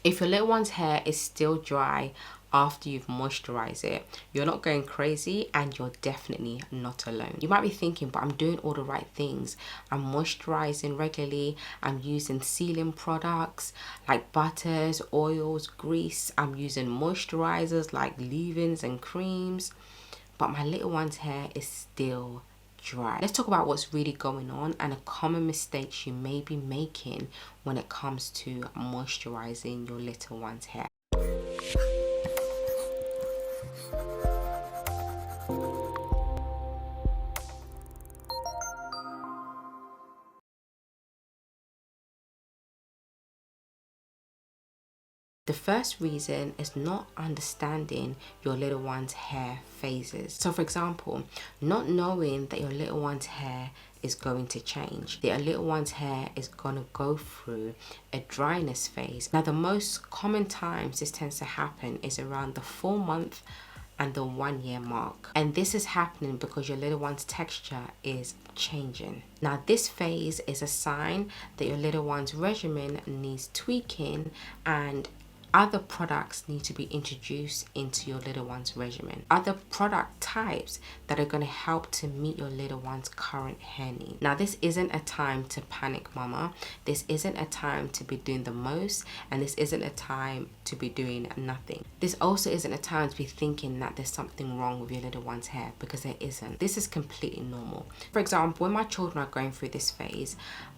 If your little one's hair is still dry after you've moisturized it, you're not going crazy and you're definitely not alone. You might be thinking, but I'm doing all the right things. I'm moisturizing regularly. I'm using sealing products like butters, oils, grease. I'm using moisturizers like leave-ins and creams, but my little one's hair is still dry. Let's talk about what's really going on and a common mistakes you may be making when it comes to moisturizing your little one's hair. The first reason is not understanding your little one's hair phases. So for example, not knowing that your little one's hair is going to change. That your little one's hair is going to go through a dryness phase. Now the most common times this tends to happen is around the 4-month and the 1-year mark. And this is happening because your little one's texture is changing. Now this phase is a sign that your little one's regimen needs tweaking and other products need to be introduced into your little one's regimen. Other product types that are going to help to meet your little one's current hair needs. Now this isn't a time to panic, mama. This isn't a time to be doing the most, and this isn't a time to be doing nothing. This also isn't a time to be thinking that there's something wrong with your little one's hair, because there isn't. This is completely normal. For example, when my children are going through this phase,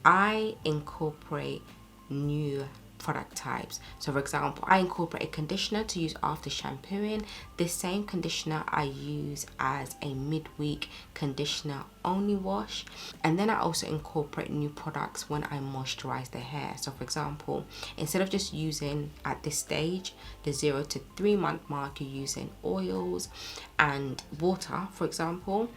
I incorporate new product types. So for example, I incorporate a conditioner to use after shampooing. This same conditioner I use as a midweek conditioner only wash, and then I also incorporate new products when I moisturize the hair. So for example, instead of just using at this stage the 0 to 3 month mark, you're using oils and water, for example.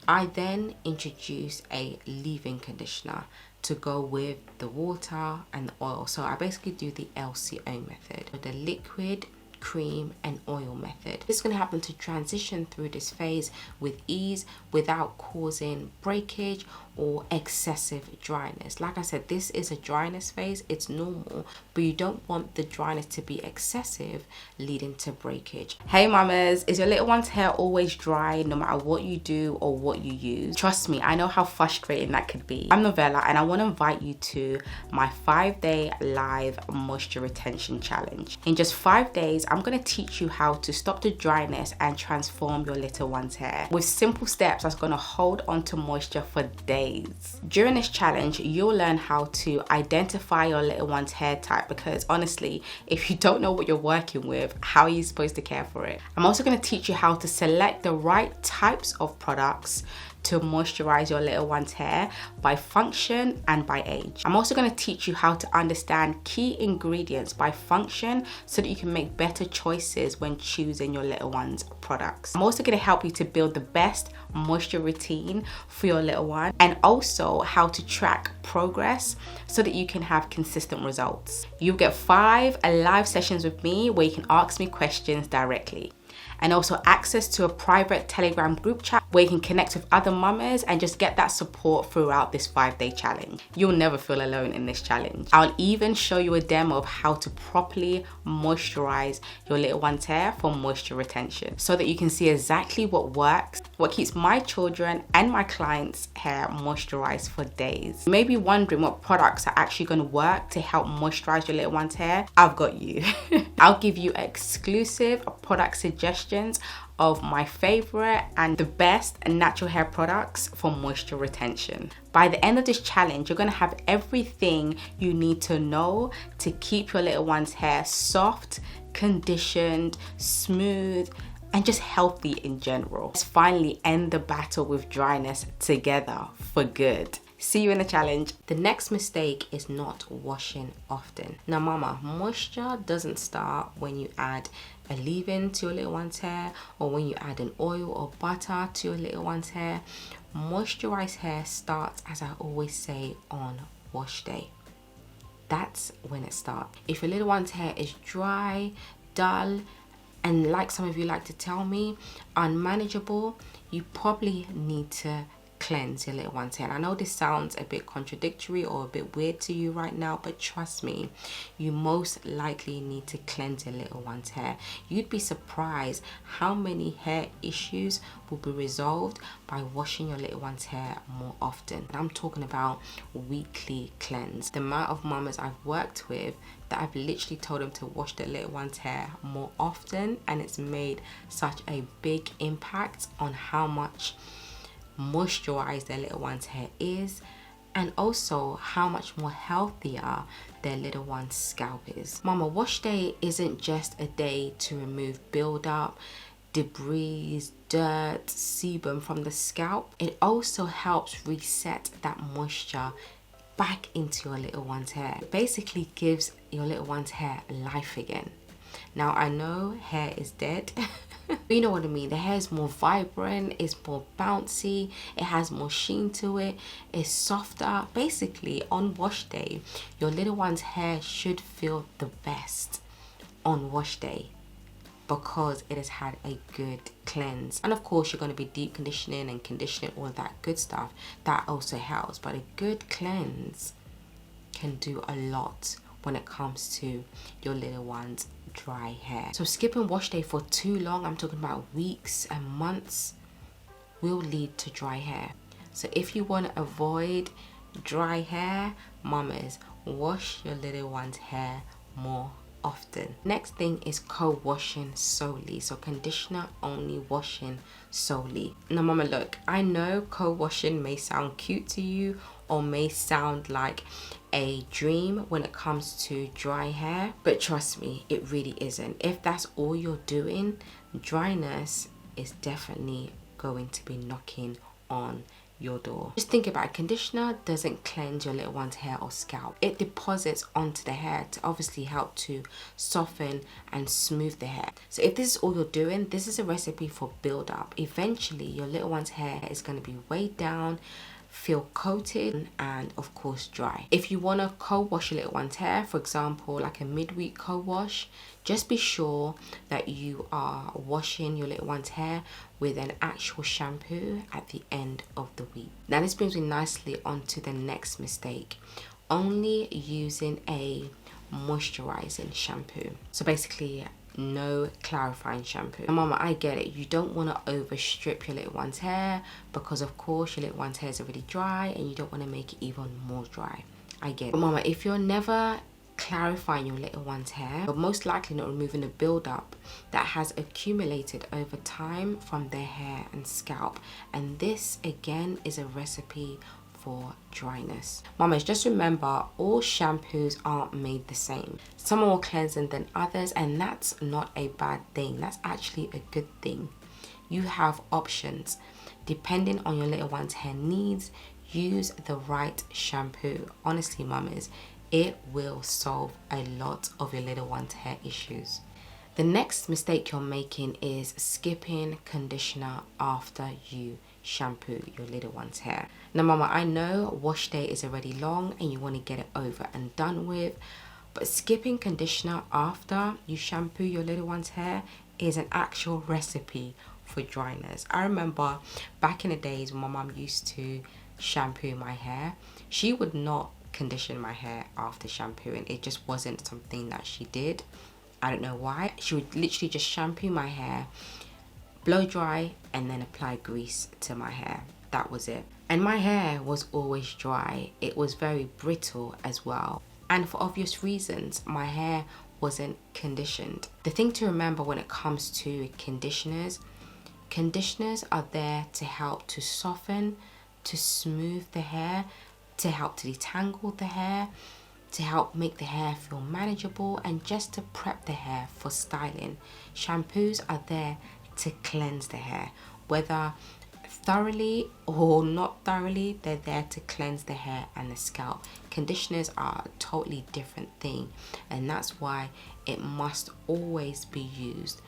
I then introduce a leave-in conditioner to go with the water and the oil. So I basically do the LCO method, the liquid, cream and oil method. This is going to happen to transition through this phase with ease without causing breakage or excessive dryness. Like I said, this is a dryness phase. It's normal, but you don't want the dryness to be excessive, leading to breakage. Hey mamas, is your little one's hair always dry no matter what you do or what you use? Trust me, I know how frustrating that could be. I'm Novella and I want to invite you to my 5-day live moisture retention challenge. In just 5 days, I'm going to teach you how to stop the dryness and transform your little one's hair with simple steps that's going to hold on to moisture for days. During this challenge, you'll learn how to identify your little one's hair type, because honestly, if you don't know what you're working with, how are you supposed to care for it? I'm also going to teach you how to select the right types of products to moisturize your little one's hair by function and by age. I'm also going to teach you how to understand key ingredients by function so that you can make better choices when choosing your little one's products. I'm also going to help you to build the best moisture routine for your little one, and also how to track progress so that you can have consistent results. You'll get 5 live sessions with me where you can ask me questions directly, and also access to a private Telegram group chat where you can connect with other mamas and just get that support throughout this 5-day challenge. You'll never feel alone in this challenge. I'll even show you a demo of how to properly moisturize your little one's hair for moisture retention so that you can see exactly what works, what keeps my children and my clients' hair moisturized for days. You may be wondering what products are actually going to work to help moisturize your little one's hair. I've got you. I'll give you exclusive product suggestions of my favorite and the best natural hair products for moisture retention. By the end of this challenge, you're going to have everything you need to know to keep your little one's hair soft, conditioned, smooth, and just healthy in general. Let's finally end the battle with dryness together for good. See you in the challenge. The next mistake is not washing often. Now mama, moisture doesn't start when you add a leave-in to your little one's hair or when you add an oil or butter to your little one's hair. Moisturized hair starts, as I always say, on wash day. That's when it starts. If your little one's hair is dry, dull, and like some of you like to tell me, unmanageable, you probably need to cleanse your little one's hair. And I know this sounds a bit contradictory or a bit weird to you right now, but trust me, you most likely need to cleanse your little one's hair. You'd be surprised how many hair issues will be resolved by washing your little one's hair more often. And I'm talking about weekly cleanse. The amount of mamas I've worked with that I've literally told them to wash their little one's hair more often, and it's made such a big impact on how much moisturized their little one's hair is, and also how much more healthier their little one's scalp is. Mama wash day isn't just a day to remove buildup, debris, dirt, sebum from the scalp. It also helps reset that moisture back into your little one's hair. It basically gives your little one's hair life again. Now I know hair is dead, but you know what I mean. The hair is more vibrant, it's more bouncy, it has more sheen to it, it's softer. Basically on wash day, your little one's hair should feel the best on wash day because it has had a good cleanse. And of course you're going to be deep conditioning and conditioning, all of that good stuff. That also helps, but a good cleanse can do a lot when it comes to your little one's dry hair. So skipping wash day for too long, I'm talking about weeks and months, will lead to dry hair. So if you want to avoid dry hair, mamas, wash your little one's hair more often. Next thing is co-washing solely. So conditioner only washing solely. Now mama, look, I know co-washing may sound cute to you or may sound like a dream when it comes to dry hair, but trust me, it really isn't. If that's all you're doing, dryness is definitely going to be knocking on your door. Just think about it. Conditioner doesn't cleanse your little one's hair or scalp. It deposits onto the hair to obviously help to soften and smooth the hair. So if this is all you're doing, this is a recipe for build-up. Eventually your little one's hair is going to be weighed down, feel coated, and of course dry. If you want to co-wash your little one's hair, for example like a midweek co-wash, just be sure that you are washing your little one's hair with an actual shampoo at the end of the week. Now this brings me nicely onto the next mistake: only using a moisturizing shampoo. So basically no clarifying shampoo. And mama, I get it, you don't want to overstrip your little one's hair because of course your little one's hair is already dry and you don't want to make it even more dry. I get it. But mama, if you're never clarifying your little one's hair, you're most likely not removing the buildup that has accumulated over time from their hair and scalp, and this again is a recipe for dryness. Mamas, just remember, all shampoos aren't made the same. Some are more cleansing than others, and that's not a bad thing. That's actually a good thing. You have options. Depending on your little one's hair needs, use the right shampoo. Honestly, mamas, it will solve a lot of your little one's hair issues. The next mistake you're making is skipping conditioner after you shampoo your little one's hair. Now mama, I know wash day is already long and you want to get it over and done with, but skipping conditioner after you shampoo your little one's hair is an actual recipe for dryness. I remember back in the days when my mom used to shampoo my hair, she would not condition my hair after shampooing. It just wasn't something that she did. I don't know why. She would literally just shampoo my hair, blow dry, and then apply grease to my hair. That was it. And my hair was always dry. It was very brittle as well. And for obvious reasons, my hair wasn't conditioned. The thing to remember when it comes to conditioners, conditioners are there to help to soften, to smooth the hair, to help to detangle the hair, to help make the hair feel manageable, and just to prep the hair for styling. Shampoos are there to cleanse the hair, whether thoroughly or not thoroughly, they're there to cleanse the hair and the scalp. Conditioners are a totally different thing, and that's why it must always be used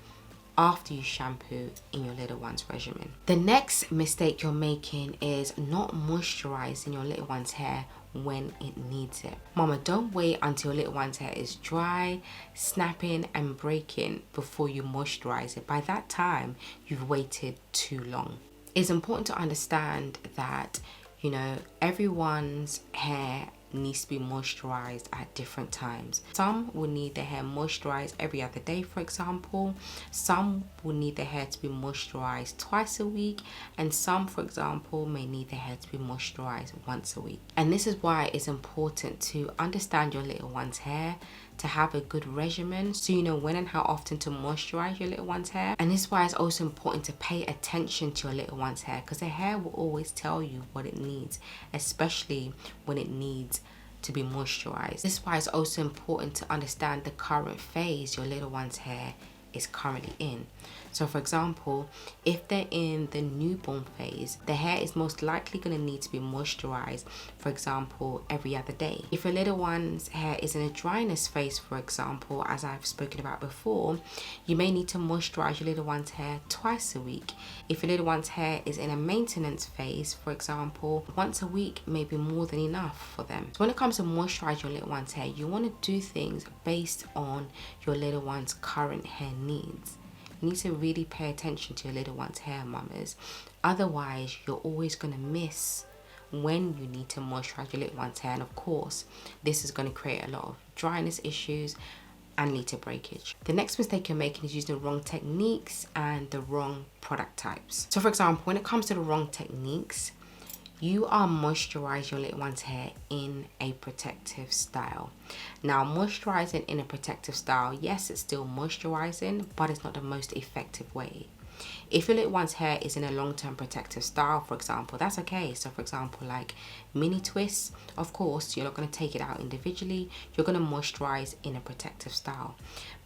after you shampoo in your little one's regimen. The next mistake you're making is not moisturizing your little one's hair when it needs it. Mama, don't wait until your little one's hair is dry, snapping and breaking before you moisturize it. By that time, you've waited too long. It's important to understand that, you know, everyone's hair needs to be moisturized at different times. Some will need their hair moisturized every other day, for example. Some will need their hair to be moisturized twice a week, and some, for example, may need their hair to be moisturized once a week. And this is why it's important to understand your little one's hair, to have a good regimen so you know when and how often to moisturize your little one's hair. And this is why it's also important to pay attention to your little one's hair, because the hair will always tell you what it needs, especially when it needs to be moisturized. This is why it's also important to understand the current phase your little one's hair is currently in. So for example, if they're in the newborn phase, the hair is most likely going to need to be moisturized, for example, every other day. If your little one's hair is in a dryness phase, for example, as I've spoken about before, you may need to moisturize your little one's hair twice a week. If your little one's hair is in a maintenance phase, for example, once a week may be more than enough for them. So when it comes to moisturize your little one's hair, you want to do things based on your little one's current hair needs. You need to really pay attention to your little one's hair, mamas. Otherwise, you're always going to miss when you need to moisturize your little one's hair. And of course, this is going to create a lot of dryness issues and lead to breakage. The next mistake you're making is using the wrong techniques and the wrong product types. So for example, when it comes to the wrong techniques, you are moisturizing your little one's hair in a protective style. Now, moisturizing in a protective style, yes, it's still moisturizing, but it's not the most effective way. If your little one's hair is in a long-term protective style, for example, that's okay. So for example, like mini twists, of course, you're not going to take it out individually. You're going to moisturize in a protective style.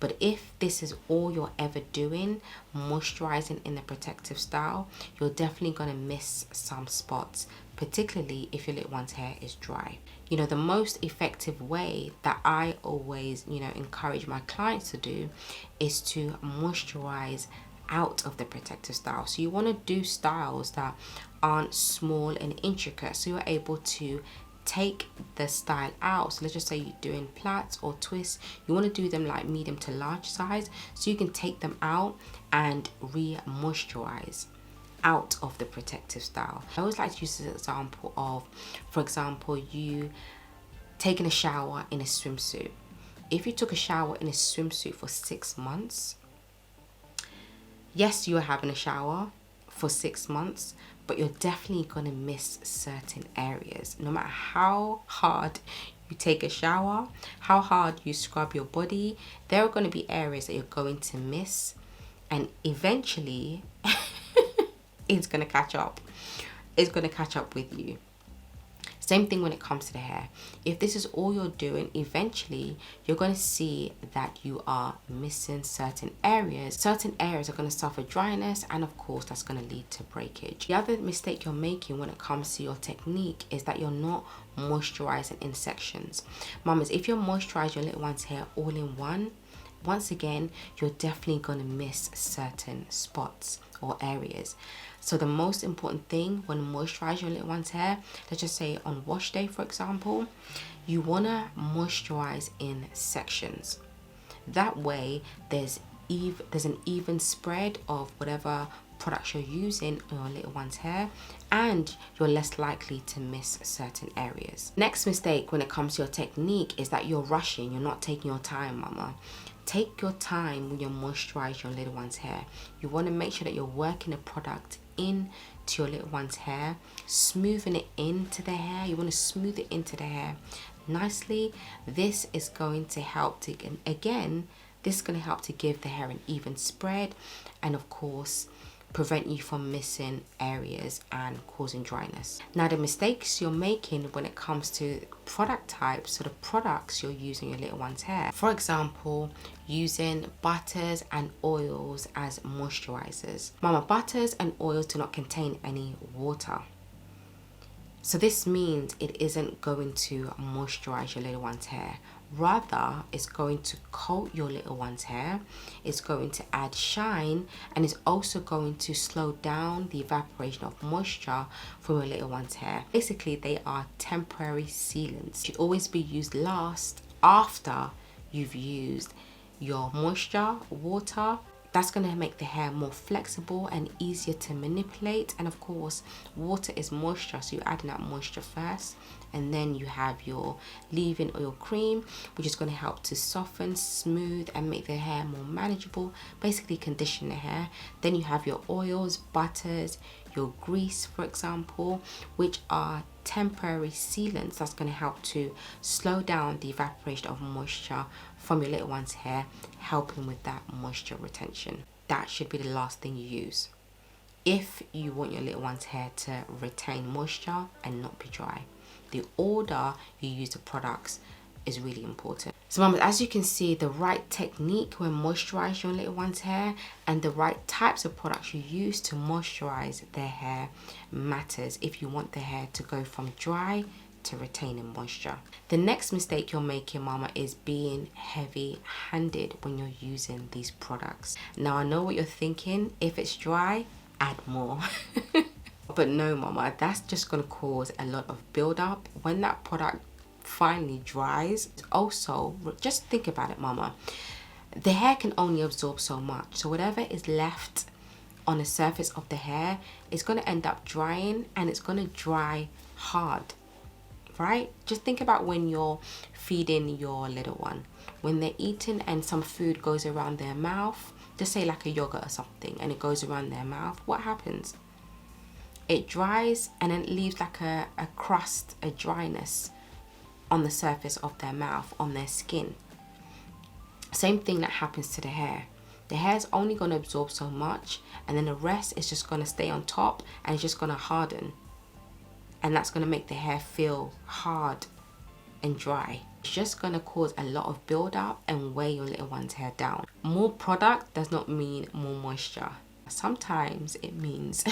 But if this is all you're ever doing, moisturizing in a protective style, you're definitely going to miss some spots, particularly if your little one's hair is dry. You know, the most effective way that I always, you know, encourage my clients to do is to moisturize out of the protective style. So you want to do styles that aren't small and intricate, so you're able to take the style out. So let's just say you're doing plaits or twists, you want to do them like medium to large size, so you can take them out and re-moisturize out of the protective style. I always like to use this example of, for example, you taking a shower in a swimsuit. If you took a shower in a swimsuit for 6 months, yes, you're having a shower for 6 months, but you're definitely going to miss certain areas. No matter how hard you take a shower, how hard you scrub your body, there are going to be areas that you're going to miss, and eventually it's going to catch up. It's going to catch up with you. Same thing when it comes to the hair. If this is all you're doing, eventually you're going to see that you are missing certain areas. Certain areas are going to suffer dryness, and of course that's going to lead to breakage. The other mistake you're making when it comes to your technique is that you're not moisturizing in sections. Mamas, if you moisturize your little one's hair all in one, once again, you're definitely going to miss certain spots or areas. So the most important thing when moisturizing your little one's hair, let's just say on wash day, for example, you want to moisturize in sections. That way there's an even spread of whatever products you're using on your little one's hair, and you're less likely to miss certain areas. Next mistake when it comes to your technique is that you're rushing. You're not taking your time, mama. Take your time when you're moisturizing your little one's hair. You want to make sure that you're working a product in to your little one's hair, smoothing it into the hair. You want to smooth it into the hair nicely. This is going to help to, again, this is going to help to give the hair an even spread, and of course prevent you from missing areas and causing dryness. Now, the mistakes you're making when it comes to product types, so the products you're using your little one's hair, for example, using butters and oils as moisturizers. Mama, butters and oils do not contain any water, so this means it isn't going to moisturize your little one's hair. Rather, it's going to coat your little one's hair, it's going to add shine, and it's also going to slow down the evaporation of moisture from your little one's hair. Basically, they are temporary sealants. Should always be used last after you've used your moisture, water, That's going to make the hair more flexible and easier to manipulate. And of course, water is moisture, so you're adding that moisture first, and then you have your leave-in oil cream, which is going to help to soften, smooth, and make the hair more manageable, basically condition the hair. Then you have your oils, butters, your grease, for example, which are temporary sealants. That's going to help to slow down the evaporation of moisture from your little one's hair, helping with that moisture retention. That should be the last thing you use if you want your little one's hair to retain moisture and not be dry. The order you use the products is really important. So mamas, as you can see, the right technique when moisturizing your little one's hair and the right types of products you use to moisturize their hair matters if you want the hair to go from dry to retaining moisture. The next mistake you're making, mama, is being heavy-handed when you're using these products. Now I know what you're thinking, if it's dry, add more. But no, mama, that's just going to cause a lot of buildup when that product finally dries. Also, just think about it, mama, the hair can only absorb so much, so whatever is left on the surface of the hair is going to end up drying, and it's going to dry hard, right? Just think about when you're feeding your little one, when they're eating and some food goes around their mouth, just say like a yogurt or something, and it goes around their mouth. What happens? It dries, and then it leaves like a crust, a dryness on the surface of their mouth, on their skin. Same thing that happens to the hair. The hair's only going to absorb so much, and then the rest is just going to stay on top, and it's just going to harden, and that's going to make the hair feel hard and dry. It's just going to cause a lot of build-up and weigh your little one's hair down. More product does not mean more moisture. Sometimes it means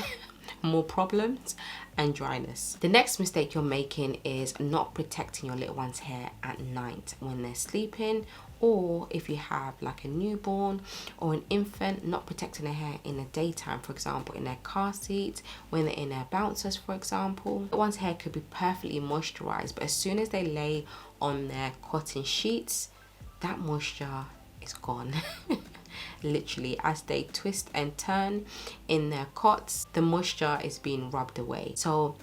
more problems and dryness. The next mistake you're making is not protecting your little one's hair at night when they're sleeping, or if you have like a newborn or an infant, not protecting their hair in the daytime, for example in their car seats, when they're in their bouncers, for example. Little one's hair could be perfectly moisturized, but as soon as they lay on their cotton sheets, that moisture is gone. Literally, as they twist and turn in their cots, the moisture is being rubbed away. So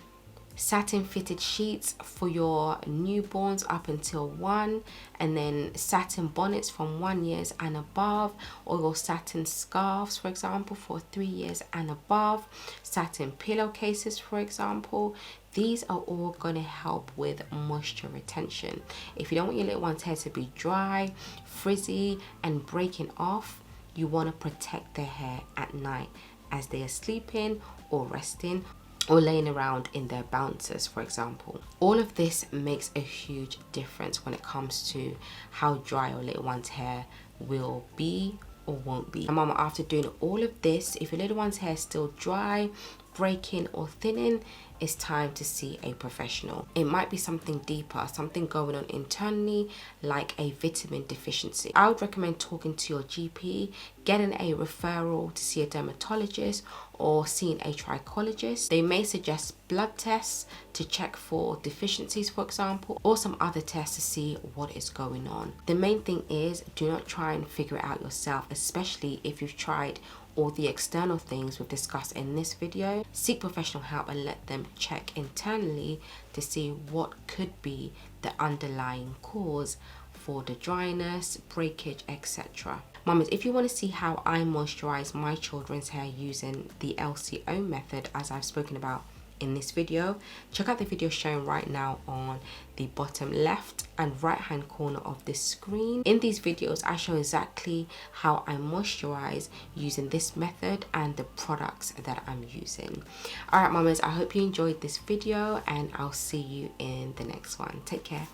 satin fitted sheets for your newborns up until 1, and then satin bonnets from 1 year and above, or your satin scarves, for example, for 3 years and above, satin pillowcases, for example. These are all going to help with moisture retention. If you don't want your little one's hair to be dry, frizzy, and breaking off, you want to protect their hair at night as they are sleeping or resting or laying around in their bouncers, for example. All of this makes a huge difference when it comes to how dry your little one's hair will be or won't be. And mama, after doing all of this, if your little one's hair is still dry, breaking, or thinning, it's time to see a professional. It might be something deeper, something going on internally, like a vitamin deficiency. I would recommend talking to your GP, getting a referral to see a dermatologist, or seeing a trichologist. They may suggest blood tests to check for deficiencies, for example, or some other tests to see what is going on. The main thing is, do not try and figure it out yourself, especially if you've tried all the external things we've discussed in this video. Seek professional help and let them check internally to see what could be the underlying cause for the dryness, breakage, etc. Mamas, if you want to see how I moisturize my children's hair using the LCO method, as I've spoken about in this video, check out the video shown right now on the bottom left and right hand corner of this screen. In these videos, I show exactly how I moisturize using this method and the products that I'm using. All right, mamas, I hope you enjoyed this video, and I'll see you in the next one. Take care.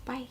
Bye.